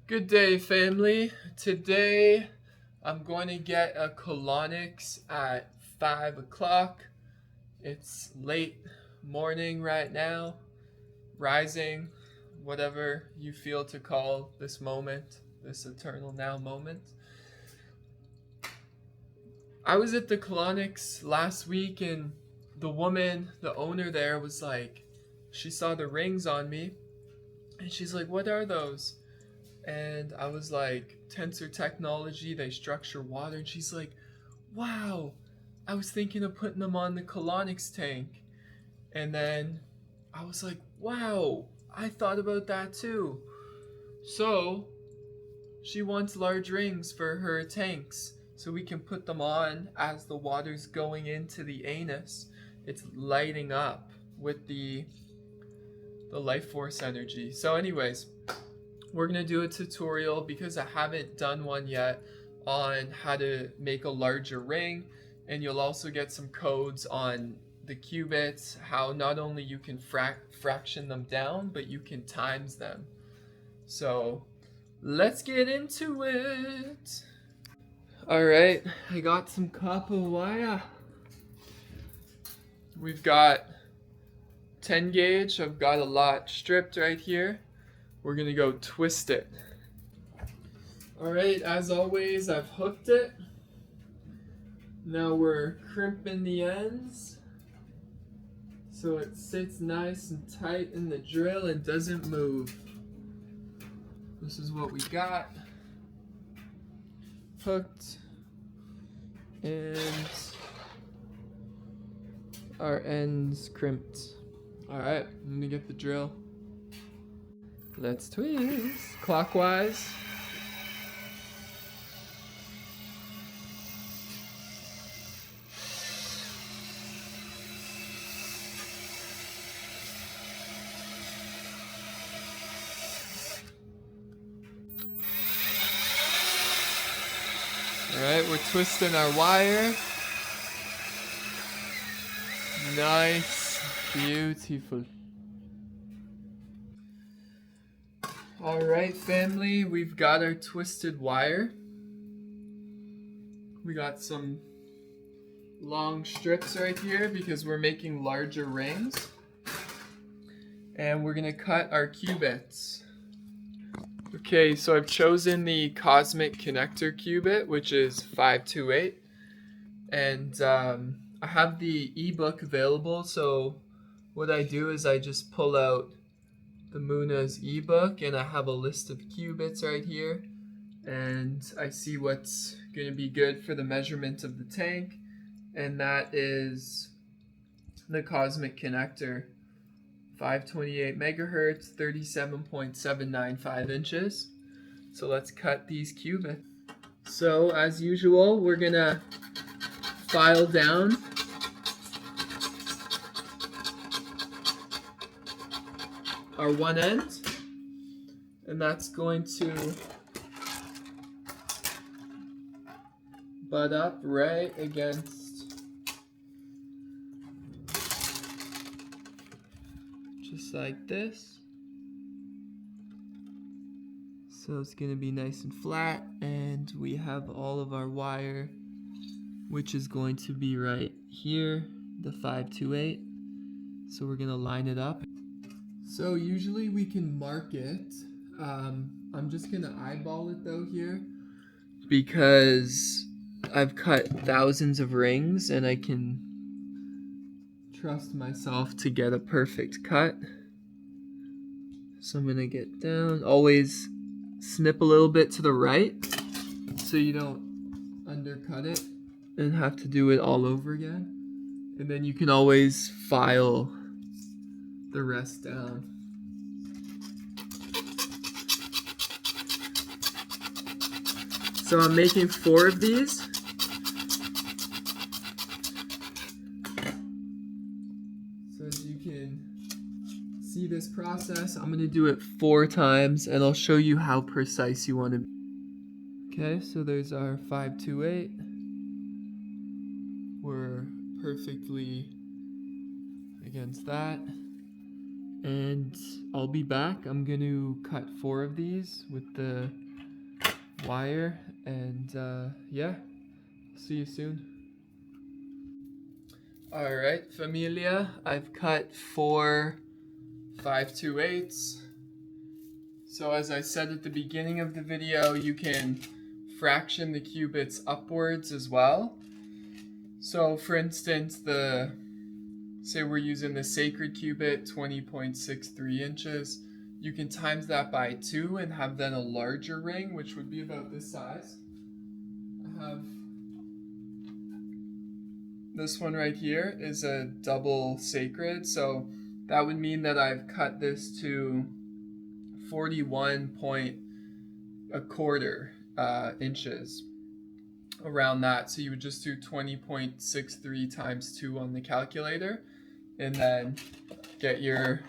Good day, family. Today I'm going to get a colonics at 5 o'clock. It's late morning right now, rising, whatever you feel to call this moment, this eternal now moment. I was at the colonics last week and the woman, the owner there, was like, she saw the rings on me and she's like, "What are those?" And I was like, "Tensor Technology, they structure water." And she's like, "Wow, I was thinking of putting them on the colonics tank." And then I was like, "Wow, I thought about that too." So she wants large rings for her tanks so we can put them on as the water's going into the anus. It's lighting up with the life force energy. So anyways, we're going to do a tutorial because I haven't done one yet on how to make a larger ring, and you'll also get some codes on the qubits, how not only you can fraction them down, but you can times them. So let's get into it. Alright, I got some copper wire. We've got 10 gauge. I've got a lot stripped right here. We're gonna go twist it. Alright, as always, I've hooked it. Now we're crimping the ends so it sits nice and tight in the drill and doesn't move. This is what we got. Hooked. And our ends crimped. Alright, I'm gonna get the drill. Let's twist clockwise. Alright, we're twisting our wire. Nice, beautiful. Alright, family, we've got our twisted wire. We got some long strips right here because we're making larger rings. And we're gonna cut our qubits. Okay, so I've chosen the Cosmic Connector qubit, which is 528. And I have the ebook available, so what I do is I just pull out the Moona's ebook and I have a list of qubits right here. And I see what's going to be good for the measurement of the tank. And that is the Cosmic Connector. 528 megahertz, 37.795 inches. So let's cut these qubits. So as usual, we're gonna file down our one end, and that's going to butt up right against just like this. So it's going to be nice and flat, and we have all of our wire, which is going to be right here, the 528. So we're going to line it up. So usually we can mark it. I'm just going to eyeball it though here because I've cut thousands of rings and I can trust myself to get a perfect cut. So I'm going to get down. Always snip a little bit to the right so you don't undercut it and have to do it all over again. And then you can always file the rest down. So I'm making 4 of these. So as you can see this process, I'm going to do it 4 times and I'll show you how precise you want to be. Okay, so there's our 528. We're perfectly against that. and I'll be back. I'm going to cut 4 of these with the wire, and yeah, see you soon. Alright, familia, I've cut 4 5/2/8. So as I said at the beginning of the video, you can fraction the cubits upwards as well. So for instance, say we're using the sacred cubit, 20.63 inches. You can times that by 2 and have then a larger ring, which would be about this size. I have this one right here is a double sacred, so that would mean that I've cut this to 41.25 inches, around that. So you would just do 20.63 times 2 on the calculator, and then get your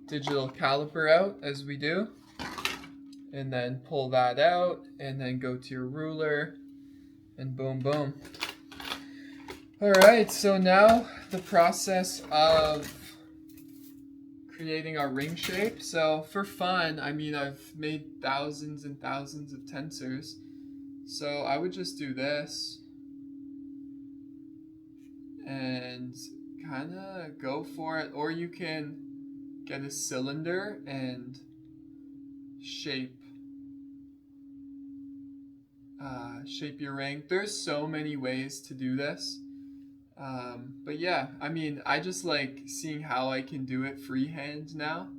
digital caliper out as we do, and then pull that out, and then go to your ruler, and boom, boom. Alright, so now the process of creating our ring shape. So for fun, I mean, I've made thousands and thousands of tensors, so I would just do this and kind of go for it. Or you can get a cylinder and shape your ring. There's so many ways to do this. But yeah, I mean, I just like seeing how I can do it freehand now.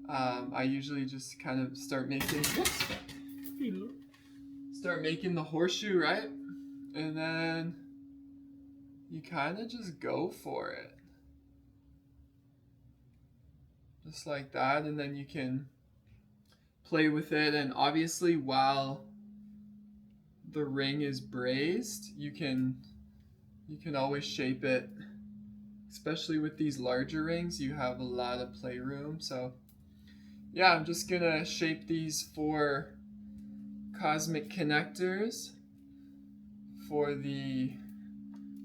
I usually just kind of start making the horseshoe, right? And then you kind of just go for it. Just like that, and then you can play with it, and obviously while the ring is brazed, you can always shape it. Especially with these larger rings, you have a lot of playroom. So yeah, I'm just gonna shape these 4 cosmic connectors for the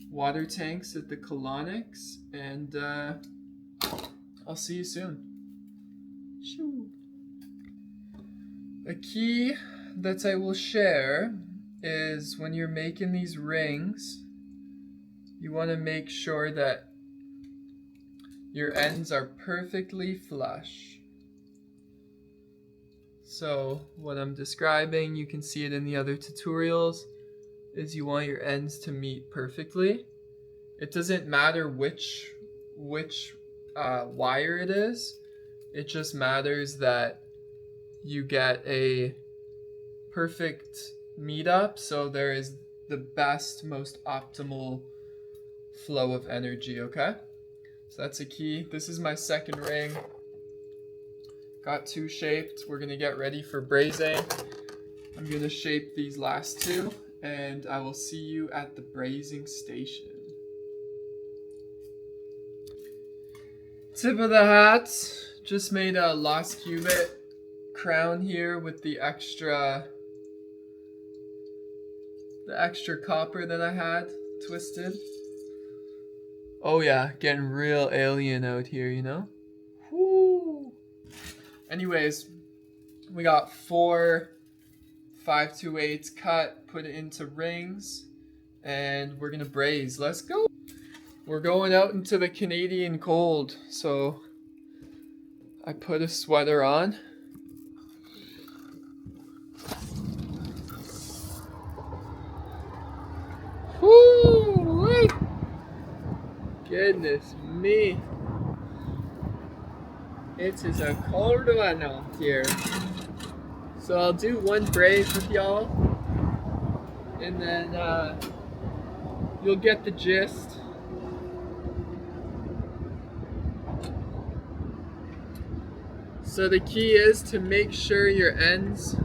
water tanks at the colonics, and I'll see you soon. Shoo. A key that I will share is when you're making these rings, you want to make sure that your ends are perfectly flush. So what I'm describing, you can see it in the other tutorials, is you want your ends to meet perfectly. It doesn't matter which wire it is. It just matters that you get a perfect meetup, so there is the best, most optimal flow of energy, okay? So that's a key. This is my second ring. Got 2 shaped. We're gonna get ready for brazing. I'm gonna shape these last 2, and I will see you at the brazing station. Tip of the hat. Just made a lost cubit crown here with the extra copper that I had twisted. Oh yeah, getting real alien out here, you know? Woo! Anyways, we got 4 5/2/8 cut, put it into rings, and we're gonna braze. Let's go! We're going out into the Canadian cold, so I put a sweater on. Woo! Goodness me. It is a cold one out here. So I'll do one braze with y'all, and then you'll get the gist. So the key is to make sure your ends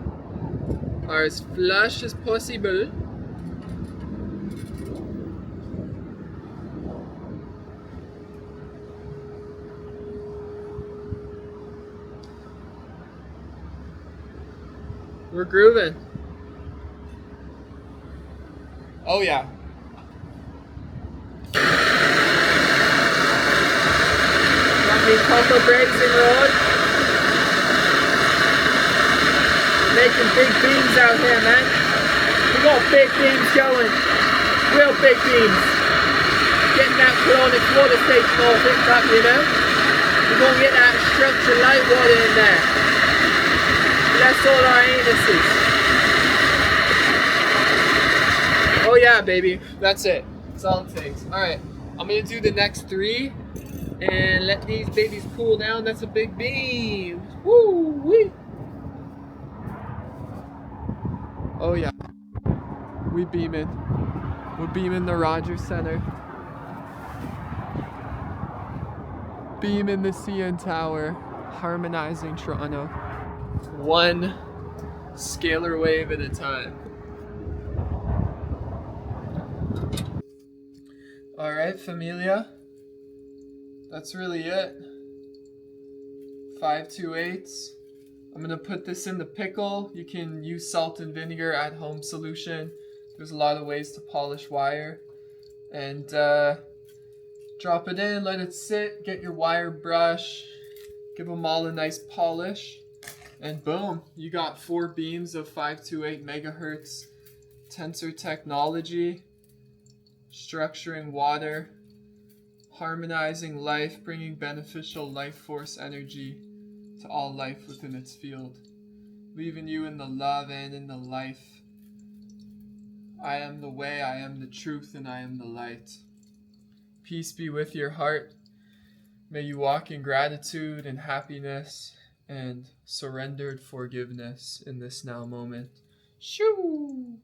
are as flush as possible. We're grooving. Oh yeah. From baby. Copper brazing rod. Making big beams out here, man. We got big beams going. Real big beams. Getting that colonic water station all hooked up, you know. We're gonna get that structured light water in there. That's all our anuses. Oh yeah, baby. That's it. That's all it takes. Alright. I'm gonna do the next 3 and let these babies cool down. That's a big beam. Woo wee. Oh yeah. We beaming. We're beaming the Rogers Center. Beaming the CN Tower. Harmonizing Toronto. One scalar wave at a time. Alright, familia. That's really it. 528s. I'm gonna put this in the pickle. You can use salt and vinegar at home solution. There's a lot of ways to polish wire. And drop it in, let it sit, get your wire brush, give them all a nice polish, and boom, you got 4 beams of 528 megahertz tensor technology, structuring water, harmonizing life, bringing beneficial life force energy to all life within its field, leaving you in the love and in the life. I am the way, I am the truth, and I am the light. Peace be with your heart. May you walk in gratitude and happiness and surrendered forgiveness in this now moment. Shoo!